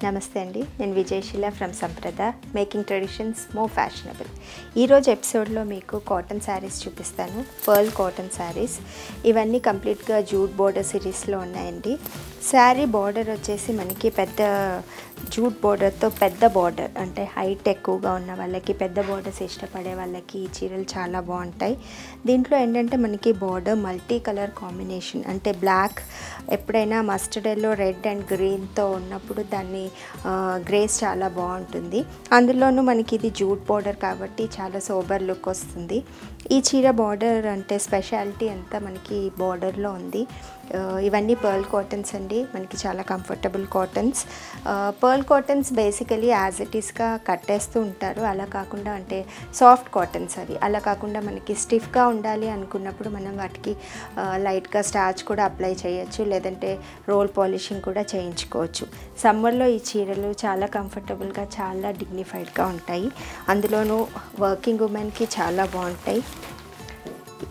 నమస్తే అండి, నేను Vijayasheela from Samprada making traditions more fashionable. ఈరోజు ఎపిసోడ్లో మీకు కాటన్ శారీస్ చూపిస్తాను. పర్ల్ కాటన్ శారీస్ ఇవన్నీ కంప్లీట్గా జూట్ బోర్డర్ సిరీస్లో ఉన్నాయండి. శారీ బార్డర్ వచ్చేసి మనకి పెద్ద జూట్ బోర్డర్తో పెద్ద బార్డర్, అంటే హైట్ ఎక్కువగా ఉన్న వాళ్ళకి, పెద్ద బార్డర్స్ ఇష్టపడే వాళ్ళకి ఈ చీరలు చాలా బాగుంటాయి. దీంట్లో ఏంటంటే మనకి బార్డర్ మల్టీ కలర్ కాంబినేషన్, అంటే బ్లాక్ ఎప్పుడైనా మస్టర్డ్ ఎల్లో, రెడ్ అండ్ గ్రీన్తో ఉన్నప్పుడు దాన్ని గ్రేస్ చాలా బాగుంటుంది. అందులోనూ మనకి ఇది జూట్ బార్డర్ కాబట్టి చాలా సోబర్ లుక్ వస్తుంది. ఈ చీర బార్డర్ అంటే స్పెషాలిటీ అంతా మనకి బార్డర్లో ఉంది. ఇవన్నీ పర్ల్ కాటన్స్ అండి, మనకి చాలా comfortable cottons. Pearl cottons basically as it ఈస్గా కట్టేస్తూ ఉంటారు. అలా కాకుండా అంటే సాఫ్ట్ కాటన్స్ అవి, అలా కాకుండా మనకి స్టిఫ్గా ఉండాలి అనుకున్నప్పుడు మనం వాటికి లైట్గా స్టార్చ్ కూడా అప్లై చేయొచ్చు, లేదంటే రోల్ పాలిషింగ్ కూడా చేయించుకోవచ్చు. సమ్మర్లో ఈ చీరలు చాలా కంఫర్టబుల్గా, చాలా డిగ్నిఫైడ్గా ఉంటాయి. అందులోనూ వర్కింగ్ ఉమెన్కి చాలా బాగుంటాయి.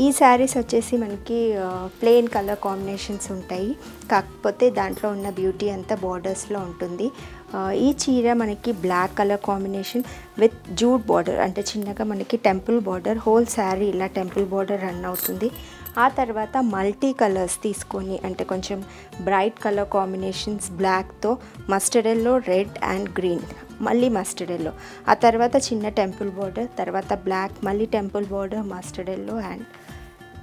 ఈ శారీస్ వచ్చేసి మనకి ప్లెయిన్ కలర్ కాంబినేషన్స్ ఉంటాయి, కాకపోతే దాంట్లో ఉన్న బ్యూటీ అంతా బార్డర్స్లో ఉంటుంది. ఈ చీర మనకి black colour combination with jute border, అంటే చిన్నగా మనకి టెంపుల్ బార్డర్, హోల్ శారీ ఇలా టెంపుల్ బార్డర్ రన్ అవుతుంది. ఆ తర్వాత మల్టీ కలర్స్ తీసుకొని, అంటే కొంచెం బ్రైట్ కలర్ కాంబినేషన్స్, బ్లాక్తో mustard yellow, red and green, మళ్ళీ మస్టర్డ్ ఎల్లో, ఆ తర్వాత చిన్న టెంపుల్ బార్డర్, తర్వాత బ్లాక్, మళ్ళీ temple border, mustard yellow and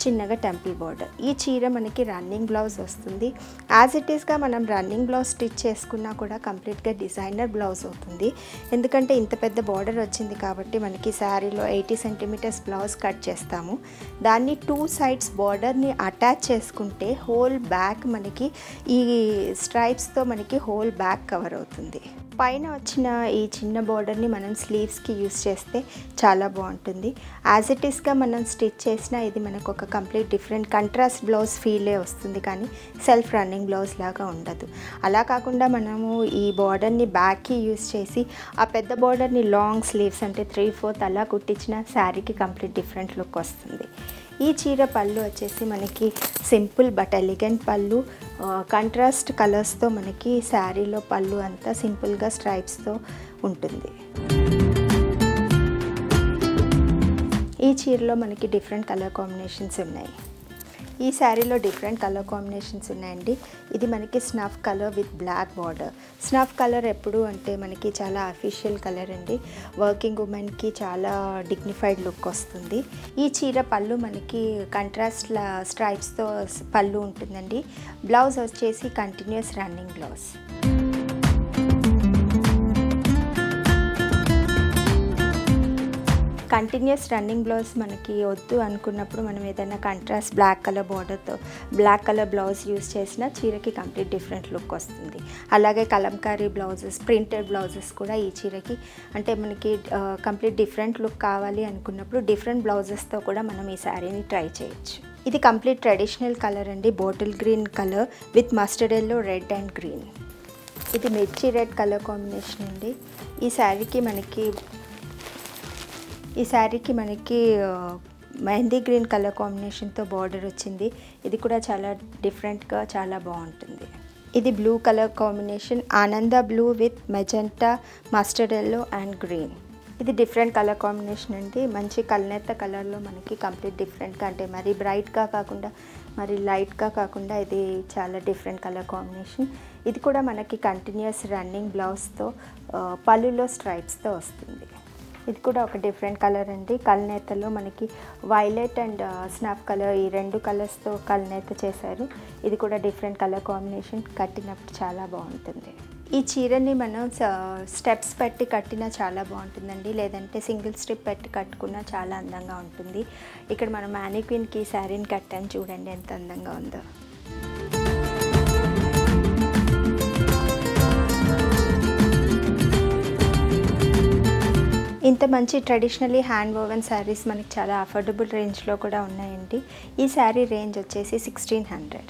చిన్నగా టెంపుల్ బార్డర్. ఈ చీర మనకి రన్నింగ్ బ్లౌజ్ వస్తుంది. యాజ్ ఇట్ ఈస్గా మనం రన్నింగ్ బ్లౌజ్ స్టిచ్ చేసుకున్నా కూడా కంప్లీట్గా డిజైనర్ బ్లౌజ్ అవుతుంది. ఎందుకంటే ఇంత పెద్ద బార్డర్ వచ్చింది కాబట్టి మనకి శారీలో 80 సెంటీమీటర్స్ బ్లౌజ్ కట్ చేస్తాము. దాన్ని 2 సైడ్స్ బార్డర్ని అటాచ్ చేసుకుంటే హోల్ బ్యాక్ మనకి ఈ స్ట్రైప్స్తో మనకి హోల్ బ్యాక్ కవర్ అవుతుంది. పైన వచ్చిన ఈ చిన్న బార్డర్ని మనం స్లీవ్స్కి యూస్ చేస్తే చాలా బాగుంటుంది. యాజ్ ఇట్ ఈస్గా మనం స్టిచ్ చేసినా ఇది మనకు ఒక కంప్లీట్ డిఫరెంట్ కంట్రాస్ట్ బ్లౌజ్ ఫీలే వస్తుంది, కానీ సెల్ఫ్ రన్నింగ్ బ్లౌజ్ లాగా ఉండదు. అలా కాకుండా మనము ఈ బార్డర్ని బ్యాక్కి యూస్ చేసి ఆ పెద్ద బార్డర్ని లాంగ్ స్లీవ్స్ అంటే 3/4 అలా కుట్టించిన శారీకి కంప్లీట్ డిఫరెంట్ లుక్ వస్తుంది. ఈ చీర పళ్ళు వచ్చేసి మనకి సింపుల్ బట్ ఎలిగెంట్ పళ్ళు, కంట్రాస్ట్ కలర్స్తో మనకి శారీలో పళ్ళు అంతా సింపుల్గా స్ట్రైప్స్తో ఉంటుంది. ఈ చీరలో మనకి డిఫరెంట్ కలర్ కాంబినేషన్స్ ఉన్నాయి. ఈ శారీలో డిఫరెంట్ కలర్ కాంబినేషన్స్ ఉన్నాయండి. ఇది మనకి snuff colour with black border. Snuff colour ఎప్పుడు అంటే మనకి చాలా అఫీషియల్ కలర్ అండి. వర్కింగ్ ఉమెన్కి చాలా డిగ్నిఫైడ్ లుక్ వస్తుంది. ఈ చీర పళ్ళు మనకి కంట్రాస్ట్ స్ట్రైప్స్తో పళ్ళు ఉంటుందండి. బ్లౌజ్ వచ్చేసి continuous running blouse. Continuous running blouse మనకి వద్దు అనుకున్నప్పుడు మనం ఏదైనా కంట్రాస్ట్ బ్లాక్ కలర్ బార్డర్తో బ్లాక్ కలర్ బ్లౌజ్ యూస్ చేసినా చీరకి కంప్లీట్ డిఫరెంట్ లుక్ వస్తుంది. అలాగే కలంకారీ బ్లౌజెస్, ప్రింటెడ్ బ్లౌజెస్ కూడా ఈ చీరకి అంటే మనకి కంప్లీట్ డిఫరెంట్ లుక్ కావాలి అనుకున్నప్పుడు డిఫరెంట్ బ్లౌజెస్తో కూడా మనం ఈ శారీని ట్రై చేయొచ్చు. ఇది కంప్లీట్ ట్రెడిషనల్ కలర్ అండి, bottle green colour with mustard yellow, red and green. ఇది మిర్చి రెడ్ కలర్ కాంబినేషన్ అండి. ఈ శారీకి మనకి మెహందీ గ్రీన్ కలర్ కాంబినేషన్తో బార్డర్ వచ్చింది. ఇది కూడా చాలా డిఫరెంట్గా చాలా బాగుంటుంది. ఇది బ్లూ కలర్ కాంబినేషన్, ఆనంద blue with magenta, mustard yellow and green. ఇది డిఫరెంట్ కలర్ కాంబినేషన్ అండి. మంచి కల్నేత కలర్లో మనకి కంప్లీట్ డిఫరెంట్గా, అంటే మరి బ్రైట్గా కాకుండా మరి లైట్గా కాకుండా ఇది చాలా డిఫరెంట్ కలర్ కాంబినేషన్. ఇది కూడా మనకి కంటిన్యూస్ రన్నింగ్ బ్లౌజ్తో పళ్ళులో స్ట్రైప్స్తో వస్తుంది. ఇది కూడా ఒక డిఫరెంట్ కలర్ అండి. కల్నేతలో మనకి వైలెట్ అండ్ స్నాప్ కలర్, ఈ 2 కలర్స్తో కల్నేత చేశారు. ఇది కూడా డిఫరెంట్ కలర్ కాంబినేషన్, కట్టినప్పుడు చాలా బాగుంటుంది. ఈ చీరని మనం స్టెప్స్ పెట్టి కట్టినా చాలా బాగుంటుందండి, లేదంటే సింగిల్ స్ట్రిప్ పెట్టి కట్టుకున్నా చాలా అందంగా ఉంటుంది. ఇక్కడ మనం మ్యానిక్విన్కి శారీని కట్టాను, చూడండి ఎంత అందంగా ఉందో. ఇంత మంచి ట్రెడిషనల్లీ హ్యాండ్ వోవెన్ శారీస్ మనకి చాలా అఫోర్డబుల్ రేంజ్లో కూడా ఉన్నాయండి. ఈ శారీ రేంజ్ వచ్చేసి 1600.